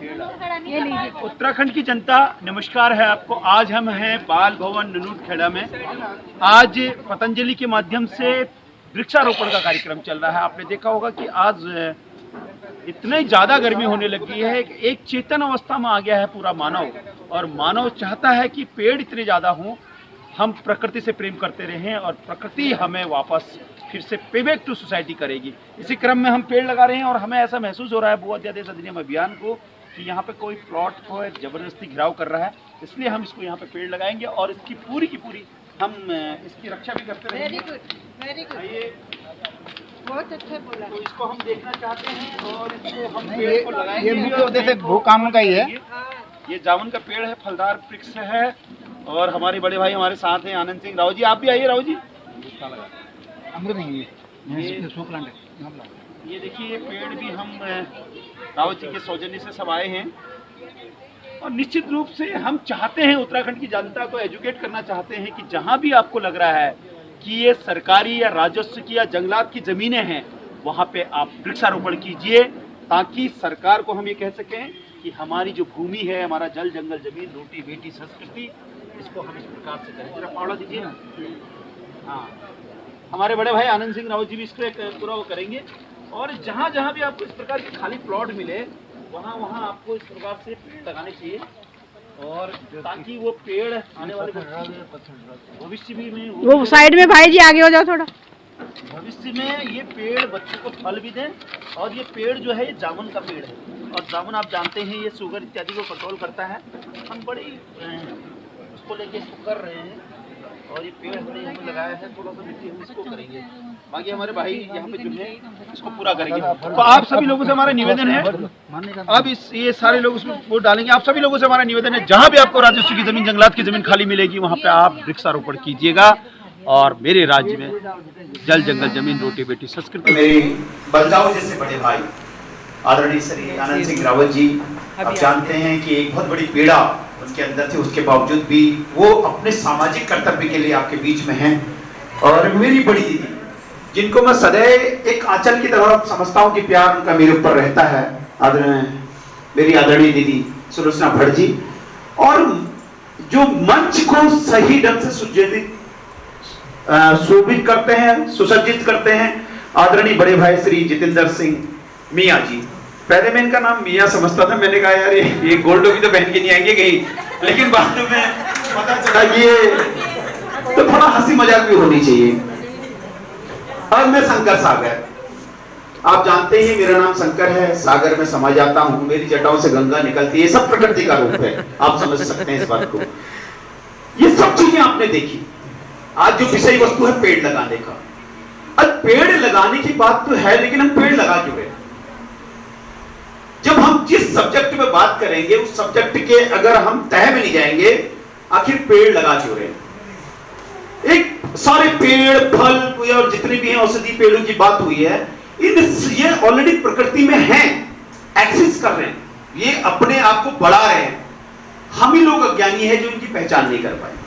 उत्तराखंड की जनता नमस्कार है आपको। आज हम हैं बाल भवन ननूरखेड़ा में। आज पतंजलि के माध्यम से वृक्षारोपण का कार्यक्रम चल रहा है। आपने देखा होगा कि आज इतनी ज़्यादा गर्मी होने लगी है, एक चेतन अवस्था में आ गया है पूरा मानव, और मानव चाहता है कि पेड़ इतने ज़्यादा हों, हम प्रकृति से प्रेम करते रहें और प्रकृति हमें वापस फिर से पे बैक टू सोसाइटी करेगी। इसी क्रम में हम पेड़ लगा रहे हैं और हमें ऐसा महसूस हो रहा है बहुत ज़्यादा इस अधिनियम अभियान को कि यहाँ पे कोई प्लॉट को ज़बरदस्ती घिराव कर रहा है, इसलिए हम इसको यहाँ पे पेड़ लगाएंगे और इसकी पूरी की पूरी हम इसकी रक्षा भी करते रहेंगे। वेरी गुड, ये बहुत अच्छा बोला। तो इसको हम देखना चाहते हैं और इसको हम पेड़ को लगाएंगे। ये मुख्य उद्देश्य भू कानून का ही है। ये जामुन का पेड़ है, फलदार वृक्ष है, और हमारे बड़े भाई हमारे साथ हैं आनंद सिंह राव जी। आप भी आइए राव जी। अमृत नहीं ये देखिए, ये पेड़ भी हम रावत जी के सौजन्य से सब आए हैं, और निश्चित रूप से हम चाहते हैं उत्तराखंड की जनता को एजुकेट करना चाहते हैं कि जहां भी आपको लग रहा है कि ये सरकारी या राजस्व की या जंगलात की ज़मीनें हैं, वहां पे आप वृक्षारोपण कीजिए, ताकि सरकार को हम ये कह सकें कि हमारी जो भूमि है, हमारा जल जंगल जमीन रोटी बेटी संस्कृति, इसको हम इस प्रकार से करें। जरा पावड़ा दीजिए। हाँ, हमारे बड़े भाई आनंद सिंह रावत जी भी इसको एक पूरा वो करेंगे, और जहाँ जहाँ भी आपको इस प्रकार के खाली प्लॉट मिले वहाँ वहाँ आपको इस प्रकार से पेड़ लगाने चाहिए, और ताकि वो पेड़ आने वाले भविष्य भी में वो साइड में भाई जी आगे हो जाओ थोड़ा। भविष्य में ये पेड़ बच्चों को फल भी दें। और ये पेड़ जो है ये जामुन का पेड़ है, और जामुन आप जानते हैं ये शुगर इत्यादि को कंट्रोल करता है। हम बड़ी उसको लेके इसको कर रहे हैं, और ये पेड़ हमने यहाँ पे लगाया है, थोड़ा सा मिट्टी हम इसको करेंगे, बाकी हमारे भाई यहाँ पे जो है इसको पूरा करेंगे। तो आप सभी लोगों से हमारा निवेदन है, अब ये सारे लोग उसमें वोट डालेंगे। आप सभी लोगों से हमारा निवेदन है, जहाँ भी आपको राजस्व की जमीन जंगलात की जमीन खाली मिलेगी वहाँ पे आप वृक्षारोपण कीजिएगा, और मेरे राज्य में जल जंगल जमीन रोटी बेटी संस्कृति। मेरे बदलाव जैसे बड़े भाई आदरणीय श्री आनंद सिंह रावत जी, आप जानते हैं कि एक बहुत बड़ी पीड़ा उनके अंदर थी, उसके बावजूद भी वो अपने सामाजिक कर्तव्य के लिए आपके बीच में हैं। और मेरी बड़ी दीदी, जिनको मैं सदैव एक आंचल की तरह समझता हूँ कि प्यार उनका मेरे ऊपर रहता है, मेरी आदरणीय दीदी सुलोचना भट्ट जी, और जो मंच को सही ढंग से शोभित करते हैं, सुसज्जित करते हैं, आदरणीय बड़े भाई श्री जितेंद्र सिंह मियाँ जी। पहले मैं इनका नाम मियाँ समझता था, मैंने कहा यार ये गोल्ड टोपी तो पहन के नहीं आएंगे कहीं, लेकिन बाद में पता चला कि ये तो थोड़ा हंसी मजाक भी होनी चाहिए। और मैं शंकर सागर, आप जानते हैं मेरा नाम शंकर है, सागर में समा जाता हूँ, मेरी जटाओं से गंगा निकलती है, सब प्रकृति का रूप है, आप समझ सकते हैं इस बात को। ये सब चीजें आपने देखी। आज जो विषय वस्तु है पेड़ लगाने का, अब पेड़ लगाने की बात तो है, लेकिन हम पेड़ लगा क्यों रहे? जब हम जिस सब्जेक्ट में बात करेंगे उस सब्जेक्ट के अगर हम तह में नहीं जाएंगे, आखिर पेड़ लगा क्यों रहे? एक सारे पेड़ फल और जितने भी हैं औषधि पेड़ों की बात हुई है, ये ऑलरेडी प्रकृति में हैं, एक्सिस्ट कर रहे हैं, ये अपने आप को बढ़ा रहे हैं। हम ही लोग अज्ञानी है जो इनकी पहचान नहीं कर पाए।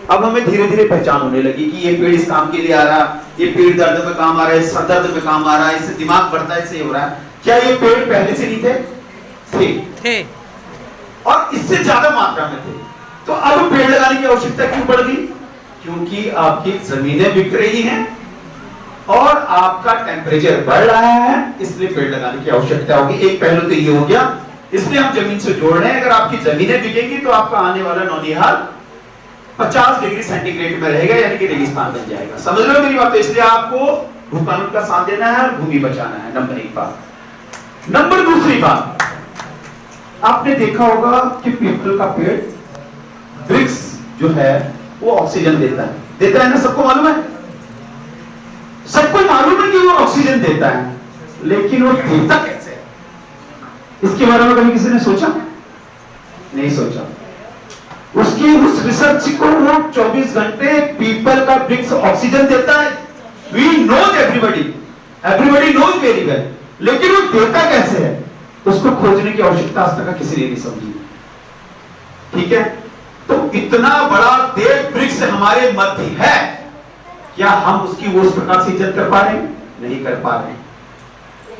अब हमें धीरे धीरे पहचान होने लगी कि ये पेड़ इस काम के लिए आ रहा, ये पेड़ दर्द में काम आ रहा है, सर दर्द में काम आ रहा है, इससे दिमाग बढ़ता है, इससे हो रहा है। क्या ये पेड़ पहले से नहीं थे? और इससे ज्यादा मात्रा में थे। तो अब पेड़ लगाने की आवश्यकता क्यों बढ़ गई? क्योंकि आपकी जमीनें बिक रही हैं और आपका टेम्परेचर बढ़ रहा है, इसलिए पेड़ लगाने की आवश्यकता होगी। एक पहलू तो ये हो गया, इसलिए हम जमीन से जोड़ रहे हैं। अगर आपकी जमीनें बिकेंगी तो आपका आने वाला नौनिहाल 50 डिग्री सेंटीग्रेड में रहेगा, यानी कि रेगिस्तान बन जाएगा। समझ रहे हो मेरी बात? तो इसलिए आपको भू कानून का साथ देना है और भूमि बचाना है, नंबर 1 बात। नंबर दूसरी बात, आपने देखा होगा कि पीपल का पेड़ वृक्ष जो है वो ऑक्सीजन देता है ना, सबको मालूम है? सबको मालूम है कि वो ऑक्सीजन देता है, लेकिन वो देता कैसे है? इसके बारे में कभी किसी ने सोचा? नहीं सोचा। उसकी उस रिसर्च को वो 24 घंटे पीपल का वृक्ष ऑक्सीजन देता है। We know everybody knows very well, लेकिन वो देता कैसे है उसको खोजने की आवश्यकता आज तक किसी ने नहीं समझी। ठीक है, तो इतना बड़ा देव वृक्ष हमारे मध्य है, क्या हम उसकी वो उस प्रकार से इज्जत कर पा रहे हैं? नहीं कर पा रहे हैं।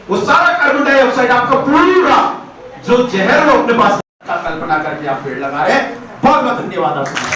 वो सारा कार्बन डाइऑक्साइड आपका पूरा जो जहर वो अपने पास का कल्पना करके आप पेड़ लगा रहे हैं। बहुत बहुत धन्यवाद आपका।